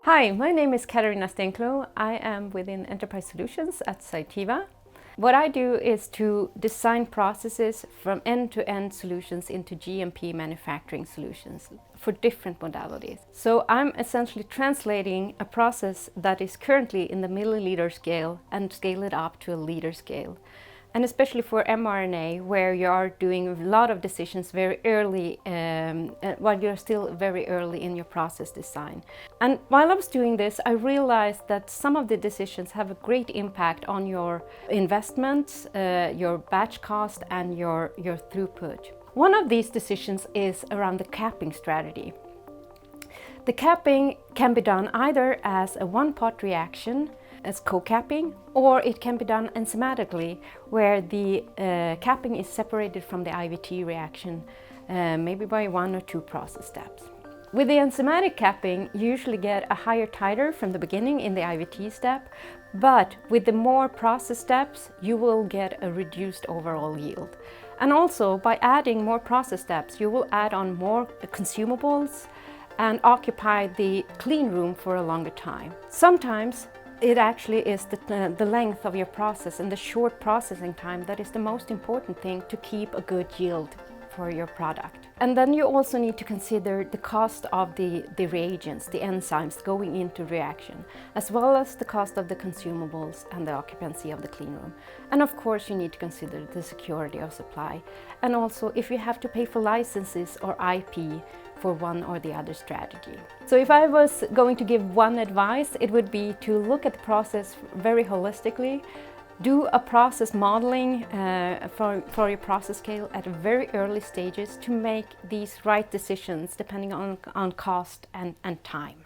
Hi, my name is Katarina Stenklo. I am within Enterprise Solutions at Cytiva. What I do is to design processes from end-to-end solutions into GMP manufacturing solutions for different modalities. So I'm essentially translating a process that is currently in the milliliter scale and scale it up to a liter scale. And especially for mRNA, where you are doing a lot of decisions very early, while you're still very early in your process design. And while I was doing this, I realized that some of the decisions have a great impact on your investments, your batch cost, and your throughput. One of these decisions is around the capping strategy. The capping can be done either as a one-pot reaction, as co-capping, or it can be done enzymatically, where the capping is separated from the IVT reaction, maybe by 1 or 2 process steps. With the enzymatic capping, you usually get a higher titer from the beginning in the IVT step, but with the more process steps, you will get a reduced overall yield. And also, by adding more process steps, you will add on more consumables and occupy the clean room for a longer time. Sometimes it actually is the length of your process and the short processing time that is the most important thing to keep a good yield for your product. And then you also need to consider the cost of the reagents, the enzymes going into reaction, as well as the cost of the consumables and the occupancy of the clean room. And of course you need to consider the security of supply, and also if you have to pay for licenses or IP for one or the other strategy. So if I was going to give one advice, it would be to look at the process very holistically. Do a process modeling for your process scale at very early stages to make these right decisions depending on cost and time.